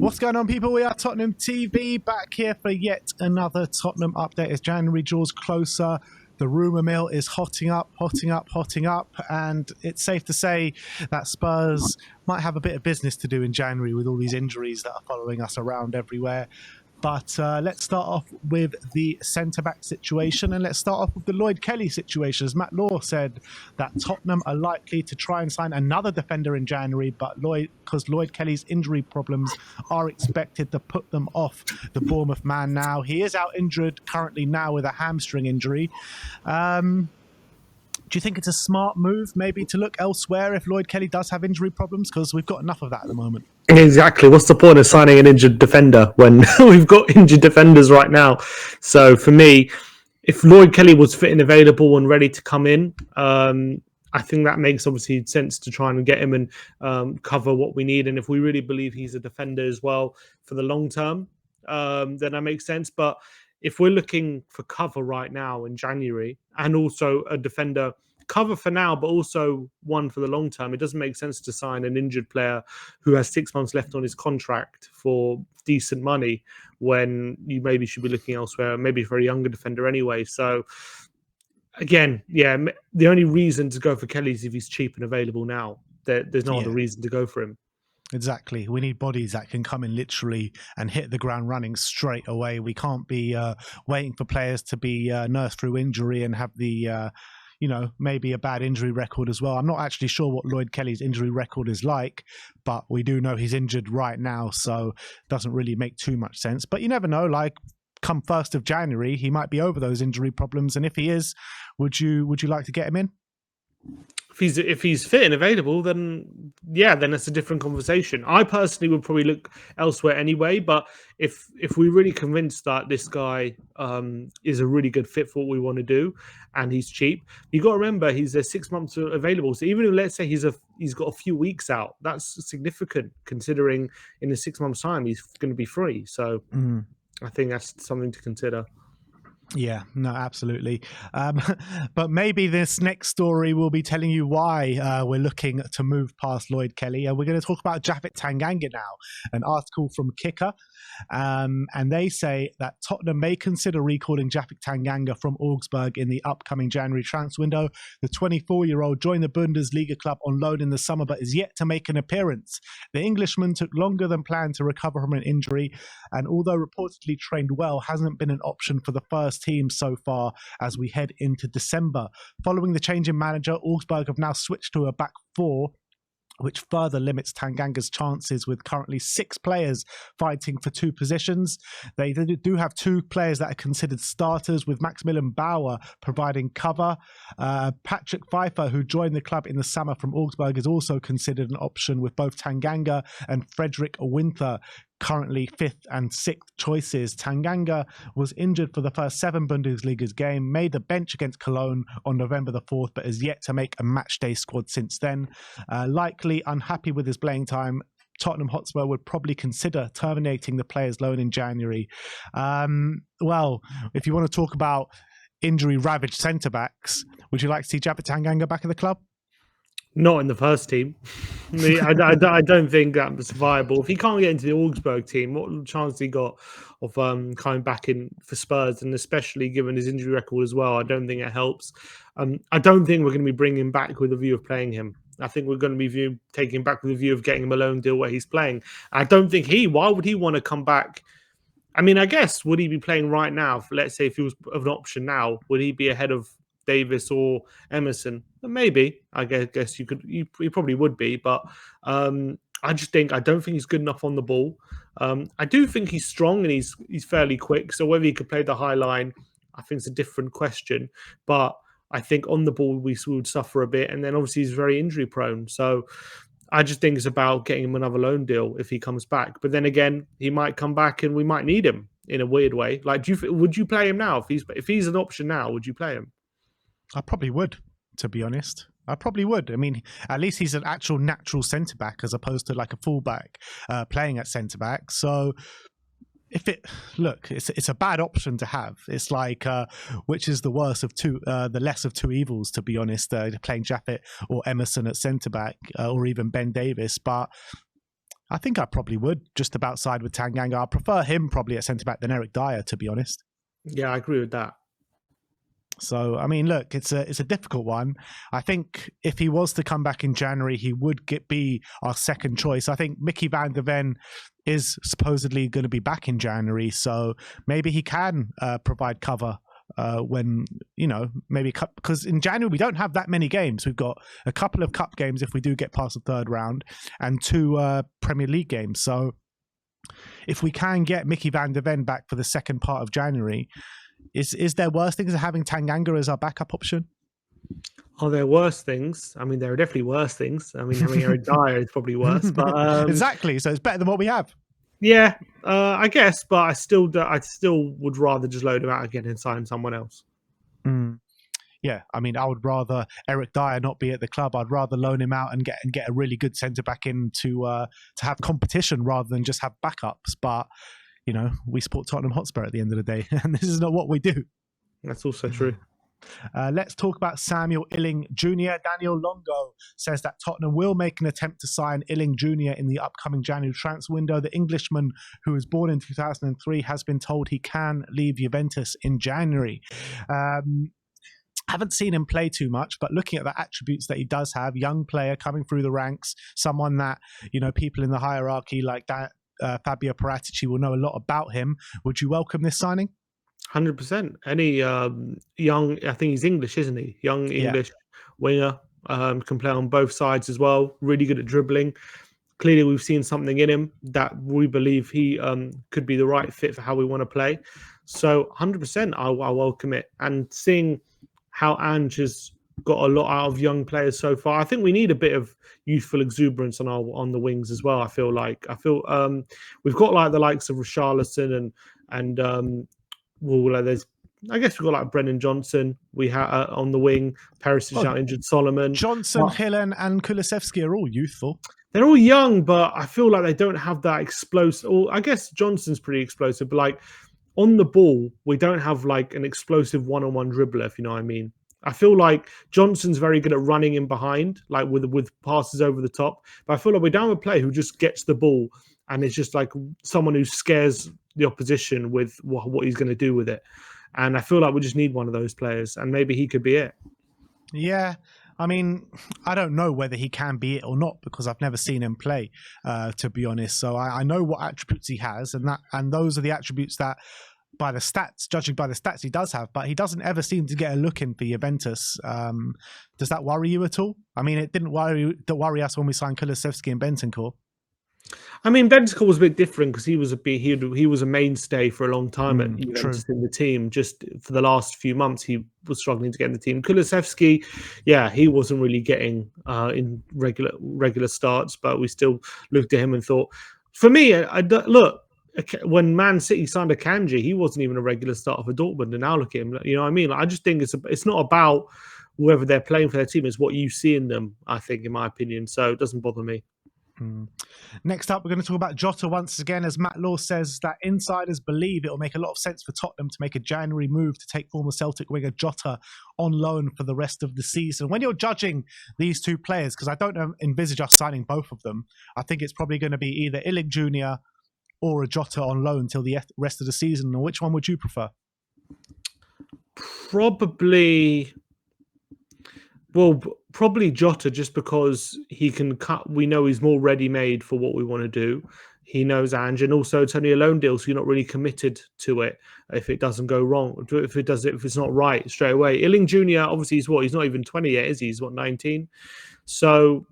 What's going on, people? We are Tottenham TV, back here for yet another Tottenham update as January draws closer. The rumour mill is hotting up, and it's safe to say that Spurs might have a bit of business to do in January with all these injuries that are following us around everywhere. But let's start off with the centre-back situation, and let's start off with the Lloyd Kelly situation. As Matt Law said, that Tottenham are likely to try and sign another defender in January, but because Lloyd Kelly's injury problems are expected to put them off the Bournemouth man now. He is out injured currently now with a hamstring injury. Do you think it's a smart move maybe to look elsewhere if Lloyd Kelly does have injury problems? Because we've got enough of that at the moment. Exactly. What's the point of signing an injured defender when we've got injured defenders right now? So for me, if Lloyd Kelly was fit and available and ready to come in, I think that makes obviously sense to try and get him and cover what we need. And if we really believe he's a defender as well for the long term, then that makes sense. But if we're looking for cover right now in January and also a defender cover for now, but also one for the long term, it doesn't make sense to sign an injured player who has 6 months left on his contract for decent money when you maybe should be looking elsewhere, maybe for a younger defender anyway. So again, yeah, the only reason to go for Kelly is if he's cheap and available now. There's no other reason to go for him. Exactly. We need bodies that can come in literally and hit the ground running straight away. We can't be waiting for players to be nursed through injury and have the, maybe a bad injury record as well. I'm not actually sure what Lloyd Kelly's injury record is like, but we do know he's injured right now, so it doesn't really make too much sense. But you never know, like, come 1st of January, he might be over those injury problems. And if he is, would you like to get him in? If he's fit and available, then then it's a different conversation. I personally would probably look elsewhere anyway. But if we're really convinced that this guy is a really good fit for what we want to do, and he's cheap, you got to remember he's 6 months available. So even if, let's say he's got a few weeks out, that's significant considering in the 6 months' time he's going to be free. So I think that's something to consider. Yeah, no, absolutely. But maybe this next story will be telling you why we're looking to move past Lloyd Kelly. We're going to talk about Japhet Tanganga now, an article from Kicker. And they say that Tottenham may consider recalling Japhet Tanganga from Augsburg in the upcoming January transfer window. The 24-year-old joined the Bundesliga club on loan in the summer, but is yet to make an appearance. The Englishman took longer than planned to recover from an injury, and although reportedly trained well, hasn't been an option for the first team so far as we head into December. Following the change in manager, Augsburg have now switched to a back four, which further limits Tanganga's chances with currently 6 players fighting for 2 positions. They do have 2 players that are considered starters, with Maximilian Bauer providing cover. Patrick Pfeiffer, who joined the club in the summer from Augsburg, is also considered an option, with both Tanganga and Frederick Winther currently 5th and 6th choices. Tanganga was injured for the first 7 Bundesliga's game, made the bench against Cologne on November the 4th, but has yet to make a matchday squad since then. Likely unhappy with his playing time, Tottenham Hotspur would probably consider terminating the player's loan in January. Well, if you want to talk about injury-ravaged centre-backs, would you like to see Japhet Tanganga back at the club? Not in the first team. I don't think that's viable. If he can't get into the Augsburg team, what chance has he got of coming back in for Spurs? And especially given his injury record as well, I don't think it helps. I don't think we're going to be bringing him back with a view of playing him. I think we're going to be taking him back with a view of getting him a loan deal where he's playing. I don't think why would he want to come back? I mean, I guess, would he be playing right now? Let's say if he was of an option now, would he be ahead of Davis or Emerson? Maybe. I guess you probably would be, but I don't think he's good enough on the ball. I do think he's strong and he's fairly quick. So whether he could play the high line, I think it's a different question. But I think on the ball we would suffer a bit, and then obviously he's very injury prone. So I just think it's about getting him another loan deal if he comes back. But then again, he might come back and we might need him in a weird way. Like, would you play him now if he's an option now? Would you play him? I probably would, to be honest. I probably would. I mean, at least he's an actual natural centre-back as opposed to like a full-back playing at centre-back. So it's a bad option to have. It's like, which is the worst of the less of two evils, to be honest, playing Japhet or Emerson at centre-back or even Ben Davis. But I think I probably would just about side with Tanganga. I prefer him probably at centre back than Eric Dyer, to be honest. Yeah, I agree with that. So, I mean, look, it's a difficult one. I think if he was to come back in January, he would be our second choice. I think Mickey van der Ven is supposedly going to be back in January, so maybe he can provide cover when, maybe because in January we don't have that many games. We've got a couple of cup games if we do get past the third round, and 2 Premier League games. So if we can get Mickey van der Ven back for the second part of January, is there worse things than having Tanganga as our backup option? Are there worse things? I mean, there are definitely worse things. I mean, having Eric Dyer is probably worse, but exactly. So it's better than what we have. Yeah, I guess, but I still would rather just load him out again and sign someone else. Yeah, I mean, I would rather Eric Dyer not be at the club. I'd rather loan him out and get a really good centre back in to have competition rather than just have backups. But we support Tottenham Hotspur at the end of the day, and this is not what we do. That's also true. Let's talk about Samuel Illing Jr. Daniel Longo says that Tottenham will make an attempt to sign Illing Jr. in the upcoming January transfer window. The Englishman, who was born in 2003, has been told he can leave Juventus in January. Haven't seen him play too much, but looking at the attributes that he does have, young player coming through the ranks, someone that people in the hierarchy like that, Fabio Paratici will know a lot about him. Would you welcome this signing? 100%. Any young, I think he's English, isn't he? Young English winger, can play on both sides as well. Really good at dribbling. Clearly, we've seen something in him that we believe he could be the right fit for how we want to play. So 100%, I'll welcome it. And seeing how Ange has got a lot out of young players so far, I think we need a bit of youthful exuberance on the wings as well. I feel we've got like the likes of Richarlison and there's, I guess we've got like Brennan Johnson. We have on the wing, Perisic out injured, Solomon, Johnson, Hillen, and Kulusevski are all youthful. They're all young, but I feel like they don't have that explosive. Or I guess Johnson's pretty explosive, but like on the ball, we don't have like an explosive one-on-one dribbler, if you know what I mean. I feel like Johnson's very good at running in behind, like with passes over the top. But I feel like we don't have a player who just gets the ball and it's just like someone who scares the opposition with what he's going to do with it. And I feel like we just need one of those players, and maybe he could be it. Yeah. I mean, I don't know whether he can be it or not because I've never seen him play, to be honest. So I know what attributes he has, and those are the attributes that, judging by the stats, he does have. But he doesn't ever seem to get a look in for Juventus. Does that worry you at all? I mean, it didn't worry us when we signed Kulusevski and Bentancur. I mean, Bentancur was a bit different because he was a mainstay for a long time at Juventus in the team. Just for the last few months, he was struggling to get in the team. Kulusevski, he wasn't really getting in regular starts, but we still looked at him and thought, for me, look, when Man City signed Akanji, he wasn't even a regular starter for Dortmund, and now look at him. You know what I mean? I just think it's not about whoever they're playing for their team; it's what you see in them. I think, in my opinion, so it doesn't bother me. Next up, we're going to talk about Jota once again, as Matt Law says that insiders believe it will make a lot of sense for Tottenham to make a January move to take former Celtic winger Jota on loan for the rest of the season. When you're judging these two players, because I don't envisage us signing both of them, I think it's probably going to be either Illich Jr. or a Jota on loan till the rest of the season. Or which one would you prefer? Probably Jota, just because he can cut. We know he's more ready-made for what we want to do. He knows Ange, and also it's only a loan deal, so you're not really committed to it if it doesn't go wrong. If it's not right straight away. Illing Jr. obviously he's not even 20 yet, is he? He's 19. So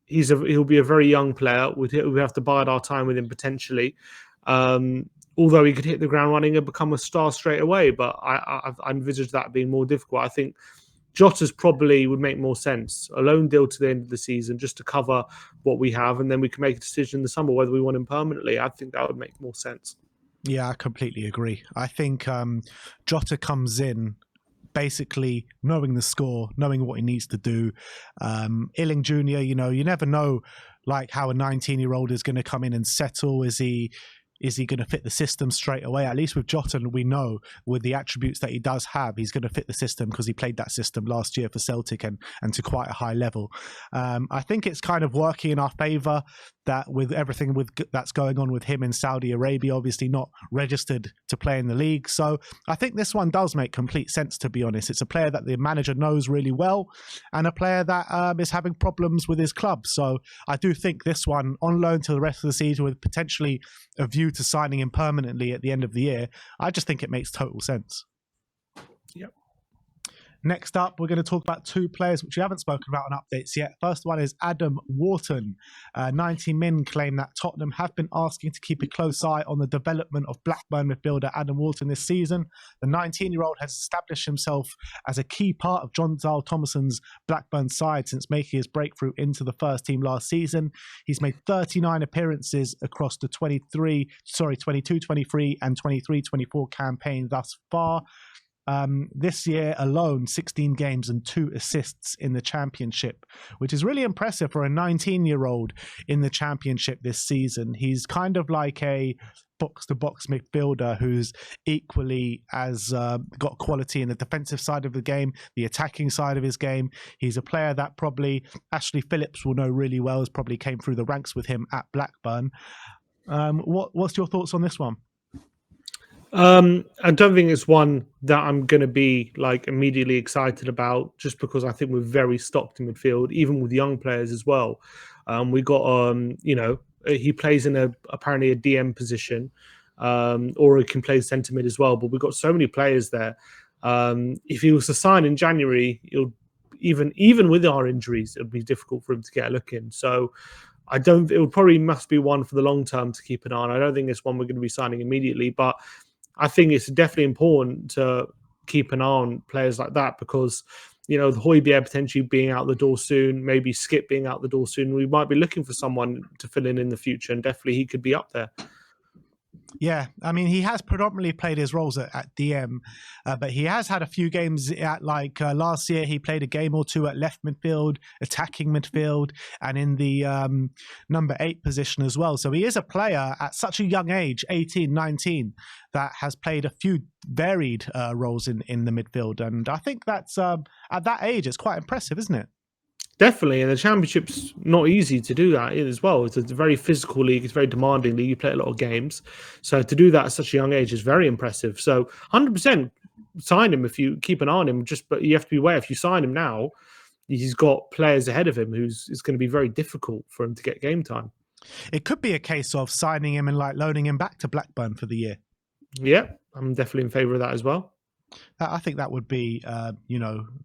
he'll be a very young player. We have to bide our time with him potentially. Although he could hit the ground running and become a star straight away, but I envisage that being more difficult. I think Jota's probably would make more sense. A loan deal to the end of the season just to cover what we have, and then we can make a decision in the summer whether we want him permanently. I think that would make more sense. Yeah, I completely agree. I think Jota comes in basically knowing the score, knowing what he needs to do. Illing Jr., you never know like how a 19-year-old is going to come in and settle. Is he is he going to fit the system straight away? At least with Jota, we know with the attributes that he does have, he's going to fit the system because he played that system last year for Celtic and to quite a high level. I think it's kind of working in our favour that with everything that's going on with him in Saudi Arabia, obviously not registered to play in the league. So I think this one does make complete sense, to be honest. It's a player that the manager knows really well and a player that is having problems with his club. So I do think this one on loan to the rest of the season with potentially a view to signing him permanently at the end of the year, I just think it makes total sense. Yep. Next up, we're going to talk about two players which we haven't spoken about on updates yet. First one is Adam Wharton. 90 Min claim that Tottenham have been asking to keep a close eye on the development of Blackburn midfielder Adam Wharton this season. The 19-year-old has established himself as a key part of John Dahl Thomason's Blackburn side since making his breakthrough into the first team last season. He's made 39 appearances across the 22-23 and 23-24 campaign thus far. This year alone, 16 games and 2 assists in the championship, which is really impressive for a 19-year-old in the championship this season. He's kind of like a box-to-box midfielder who's equally as got quality in the defensive side of the game, the attacking side of his game. He's a player that probably Ashley Phillips will know really well, as probably came through the ranks with him at Blackburn. What's your thoughts on this one? I don't think it's one that I'm going to be like immediately excited about, just because I think we're very stocked in midfield, even with young players as well. We got, he plays in apparently a DM position, or he can play centre mid as well. But we've got so many players there. If he was to sign in January, even with our injuries, it would be difficult for him to get a look in. So it would probably must be one for the long term to keep an eye on. I don't think it's one we're going to be signing immediately, but I think it's definitely important to keep an eye on players like that because, the Højbjerg potentially being out the door soon, maybe Skip being out the door soon. We might be looking for someone to fill in the future, and definitely he could be up there. Yeah, I mean, he has predominantly played his roles at DM, but he has had a few games at last year. He played a game or two at left midfield, attacking midfield, and in the number 8 position as well. So he is a player at such a young age, 18, 19, that has played a few varied roles in the midfield. And I think that's at that age, it's quite impressive, isn't it? Definitely, and the championship's not easy to do that as well. It's a very physical league. It's a very demanding league. You play a lot of games. So to do that at such a young age is very impressive. So 100% sign him if you keep an eye on him. But you have to be aware, if you sign him now, he's got players ahead of him it's going to be very difficult for him to get game time. It could be a case of signing him and loaning him back to Blackburn for the year. Yeah, I'm definitely in favour of that as well. I think that would be,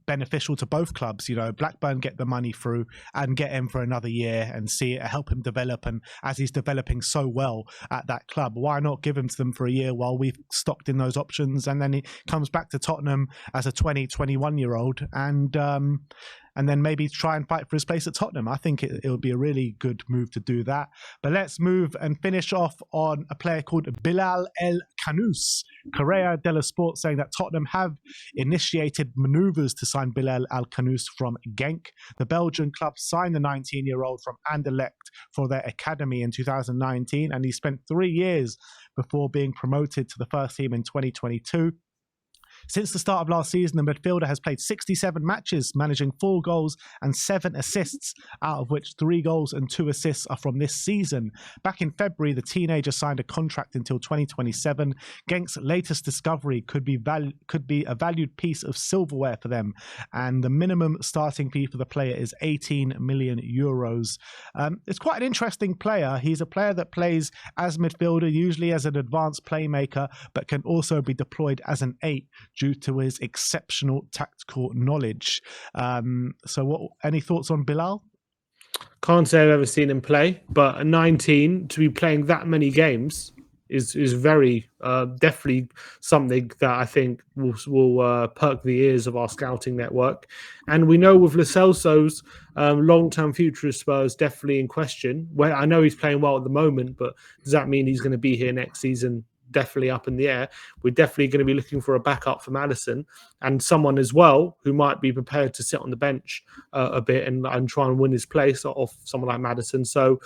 beneficial to both clubs. Blackburn get the money through and get him for another year and see it, help him develop. And as he's developing so well at that club, why not give him to them for a year while we've stocked in those options? And then he comes back to Tottenham as a 20, 21-year-old and then maybe try and fight for his place at Tottenham. I think it would be a really good move to do that. But let's move and finish off on a player called Bilal El Khanous. Correa dello Sport saying that Tottenham have initiated manoeuvres to sign Bilal El Khanous from Genk. The Belgian club signed the 19-year-old from Anderlecht for their academy in 2019, and he spent 3 years before being promoted to the first team in 2022. Since the start of last season, the midfielder has played 67 matches, managing 4 goals and 7 assists, out of which 3 goals and 2 assists are from this season. Back in February, the teenager signed a contract until 2027. Genk's latest discovery could be a valued piece of silverware for them, and the minimum starting fee for the player is 18 million euros. It's quite an interesting player. He's a player that plays as midfielder, usually as an advanced playmaker, but can also be deployed as an 8 due to his exceptional tactical knowledge. Any thoughts on Bilal? Can't say I've ever seen him play, but at 19 to be playing that many games is very definitely something that I think will perk the ears of our scouting network. And we know with Lo Celso's long-term future of Spurs definitely in question. Well, I know he's playing well at the moment, but does that mean he's going to be here next season? Definitely up in the air. We're definitely going to be looking for a backup for Maddison and someone as well who might be prepared to sit on the bench a bit and try and win his place off someone like Maddison. So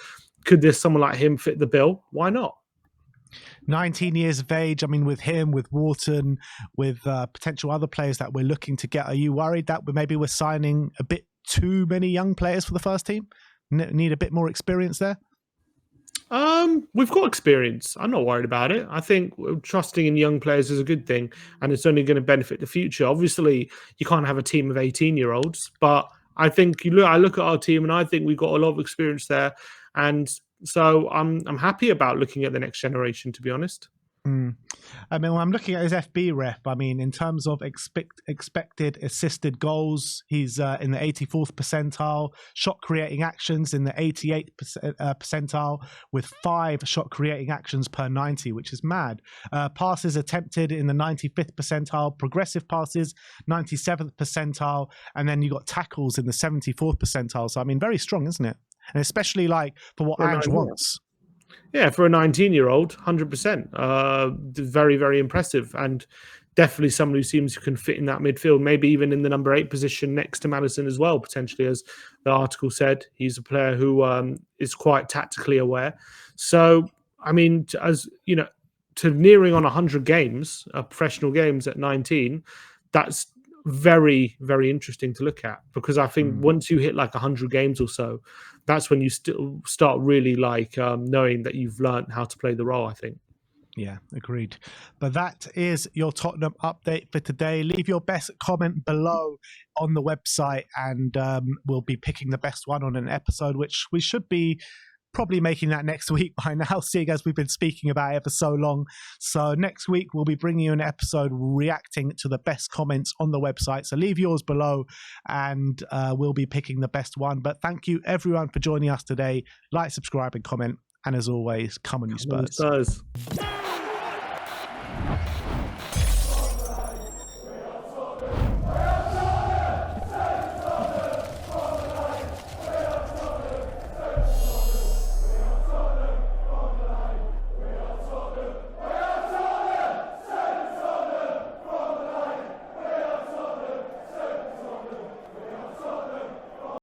could someone like him fit the bill? Why not? 19 years of age. I mean, with him, with Wharton, with potential other players that we're looking to get, are you worried that maybe we're signing a bit too many young players for the first team? Need a bit more experience there? We've got experience. I'm not worried about it. I think trusting in young players is a good thing, and it's only going to benefit the future. Obviously, you can't have a team of 18-year-olds, but I think I look at our team, and I think we've got a lot of experience there, and so I'm happy about looking at the next generation. To be honest. Mm. I mean, when I'm looking at his FB rep, I mean, in terms of expected assisted goals, he's in the 84th percentile, shot creating actions in the 88th percentile, with 5 shot creating actions per 90, which is mad. Passes attempted in the 95th percentile, progressive passes, 97th percentile, and then you got tackles in the 74th percentile. So, I mean, very strong, isn't it? And especially like for what Ange wants. Yeah, for a 19-year-old, 100%. Very, very impressive. And definitely someone who seems can fit in that midfield, maybe even in the number 8 position next to Maddison as well, potentially, as the article said. He's a player who is quite tactically aware. So, I mean, as you know, to nearing on 100 games, professional games at 19, that's very, very interesting to look at, because I think once you hit like 100 games or so, that's when you still start really like knowing that you've learned how to play the role, I think. Yeah, agreed. But that is your Tottenham update for today. Leave your best comment below on the website, and we'll be picking the best one on an episode, which we should be probably making that next week by now, seeing as we've been speaking about it for so long. So next week, we'll be bringing you an episode reacting to the best comments on the website. So leave yours below, and we'll be picking the best one. But thank you, everyone, for joining us today. Like, subscribe, and comment. And as always, come on, you Spurs.